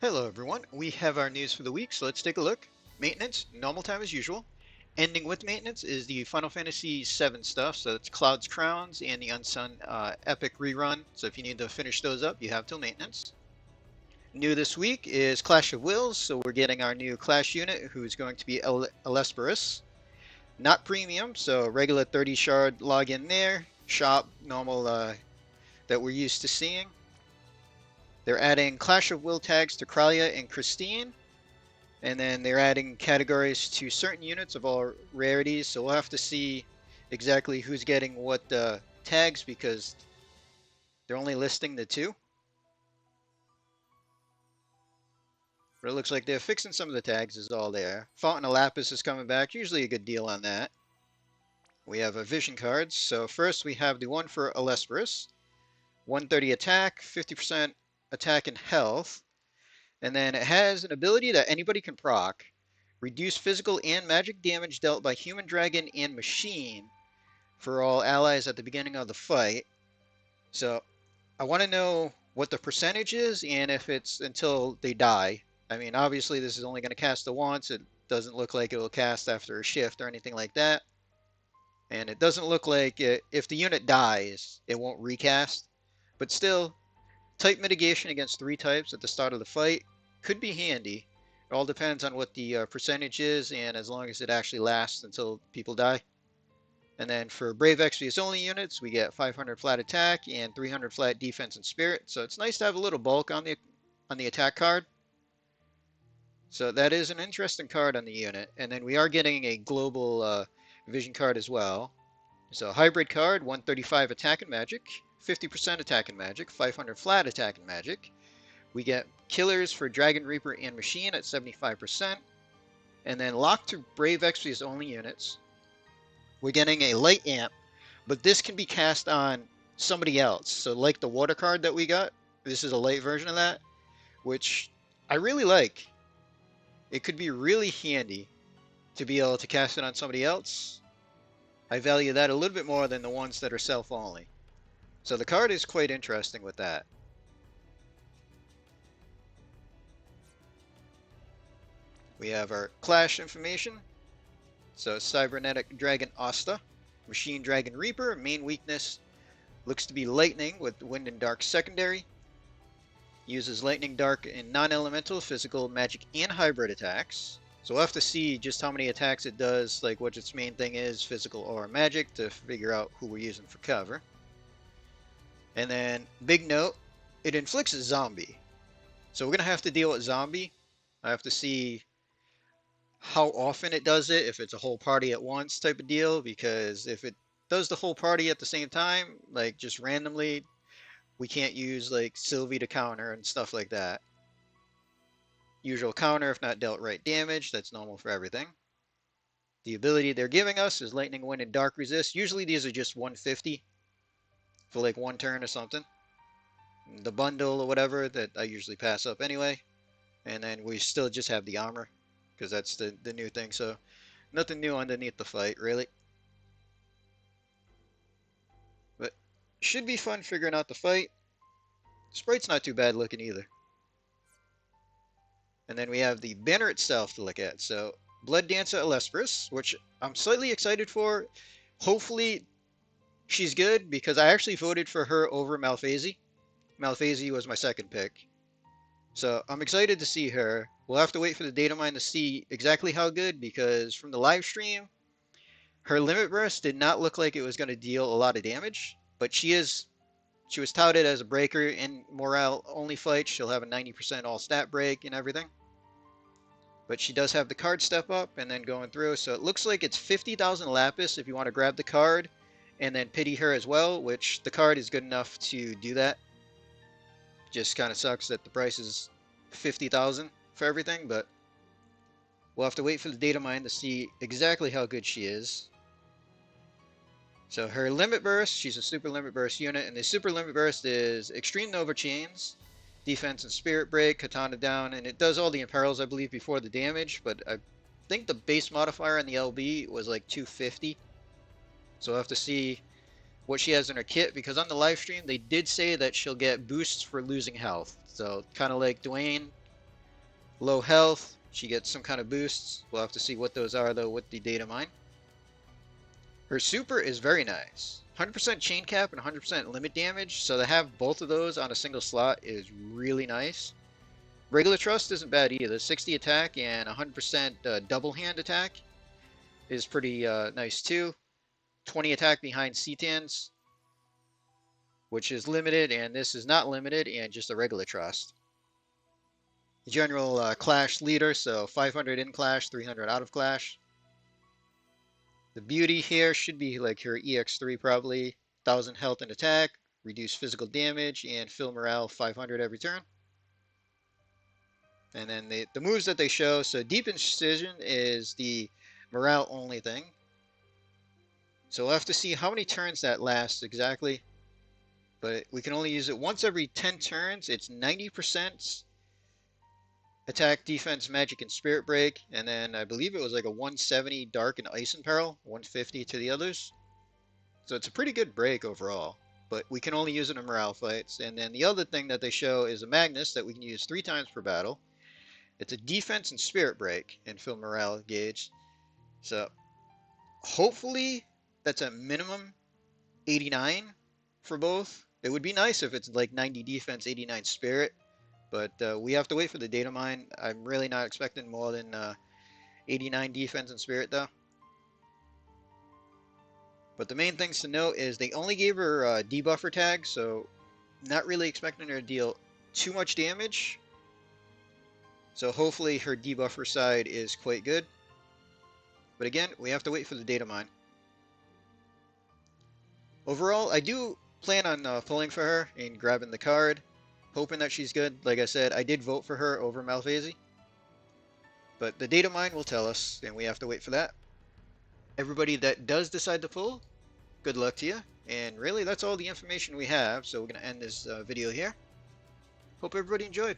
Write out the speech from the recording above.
Hello everyone, we have our news for the week, so let's take a look. Maintenance, normal time as usual. Ending with maintenance is the Final Fantasy VII stuff, so it's Cloud's Crowns and the Unsung Epic Rerun, so if you need to finish those up, you have till maintenance. New this week is Clash of Wills, so we're getting our new Clash unit, who's going to be Ellesperis. Not premium, so regular 30 shard login there, shop, normal that we're used to seeing. They're adding Clash of Will tags to Kralia and Christine. And then they're adding categories to certain units of all rarities, so we'll have to see exactly who's getting what tags because they're only listing the two. But it looks like they're fixing some of the tags is all there. Fountain of Lapis is coming back, usually a good deal on that. We have a vision cards. So first we have the one for Ellesperis. 130 attack, 50% attack and health. And then it has an ability that anybody can proc. Reduce physical and magic damage dealt by human, dragon, and machine for all allies at the beginning of the fight. So I want to know what the percentage is and if it's until they die. I mean, obviously this is only going to cast it once. It doesn't look like it will cast after a shift or anything like that. And it doesn't look like if the unit dies, it won't recast. But still, type mitigation against 3 types at the start of the fight could be handy. It all depends on what the percentage is, and as long as it actually lasts until people die. And then for Brave Exvius only units, we get 500 flat attack and 300 flat defense and spirit. So it's nice to have a little bulk on the attack card. So that is an interesting card on the unit. And then we are getting a global vision card as well. So hybrid card, 135 attack and magic, 50% attack and magic, 500 flat attack and magic. We get killers for Dragon Reaper and Machine at 75%. And then locked to Brave Exvius only units. We're getting a light amp, but this can be cast on somebody else. So like the water card that we got, this is a light version of that, which I really like. It could be really handy to be able to cast it on somebody else. I value that a little bit more than the ones that are self-only. So the card is quite interesting with that. We have our Clash information. So Cybernetic Dragon Osta, Machine Dragon Reaper, main weakness looks to be lightning with wind and dark secondary. Uses lightning, dark, and non-elemental, physical, magic, and hybrid attacks. So we'll have to see just how many attacks it does, like what its main thing is, physical or magic, to figure out who we're using for cover. And then, big note, it inflicts a zombie. So we're going to have to deal with zombie. I have to see how often it does it, if it's a whole party at once type of deal, because if it does the whole party at the same time, like just randomly, we can't use like Sylvie to counter and stuff like that. Usual counter if not dealt right damage, that's normal for everything. The ability they're giving us is Lightning, Wind, and Dark Resist. Usually these are just 150 for like one turn or something. The bundle or whatever that I usually pass up anyway. And then we still just have the armor, because that's the new thing, so nothing new underneath the fight, really. But should be fun figuring out the fight. Sprite's not too bad looking either. And then we have the banner itself to look at. So Blood Dancer Ellesperis, which I'm slightly excited for. Hopefully she's good, because I actually voted for her over Malphasy. Malphasy was my second pick. So I'm excited to see her. We'll have to wait for the data mine to see exactly how good, because from the live stream, her limit burst did not look like it was going to deal a lot of damage, but she was touted as a breaker in morale only fights. She'll have a 90% all stat break and everything. But she does have the card step up and then going through, so it looks like it's 50,000 lapis if you want to grab the card and then pity her as well, which the card is good enough to do that. Just kind of sucks that the price is 50,000 for everything, but we'll have to wait for the data mine to see exactly how good she is. So her limit burst, she's a super limit burst unit, and the super limit burst is Extreme Nova Chains, defense and spirit break, katana down, and it does all the imperils I believe before the damage, but I think the base modifier on the LB was like 250. So we'll have to see what she has in her kit, because on the live stream they did say that she'll get boosts for losing health. So kind of like Dwayne, Low health, she gets some kind of boosts. We'll have to see what those are though with the data mine. Her super is very nice. 100% chain cap and 100% limit damage, so to have both of those on a single slot is really nice. Regular Trust isn't bad either. 60 attack and 100% double hand attack is pretty nice too. 20 attack behind Cetans, which is limited, and this is not limited, and just a regular Trust. General Clash leader, so 500 in Clash, 300 out of Clash. The beauty here should be like her EX3 probably. 1000 health and attack, reduce physical damage, and fill morale 500 every turn. And then the moves that they show, so Deep Incision is the morale only thing. So we'll have to see how many turns that lasts exactly. But we can only use it once every 10 turns. It's 90% attack, defense, magic, and spirit break. And then I believe it was like a 170 dark and ice and peril, 150 to the others. So it's a pretty good break overall. But we can only use it in morale fights. And then the other thing that they show is a Magnus that we can use 3 times per battle. It's a defense and spirit break and fill morale gauge. So hopefully that's a minimum 89 for both. It would be nice if it's like 90 defense, 89 spirit. But we have to wait for the data mine. I'm really not expecting more than 89 defense and spirit though. But the main things to note is they only gave her debuffer tag, so not really expecting her to deal too much damage. So hopefully her debuffer side is quite good. But again, we have to wait for the data mine. Overall, I do plan on pulling for her and grabbing the card, hoping that she's good. Like I said, I did vote for her over Malphasy. But the data mine will tell us, and we have to wait for that. Everybody that does decide to pull, good luck to you. And really, that's all the information we have. So we're going to end this video here. Hope everybody enjoyed.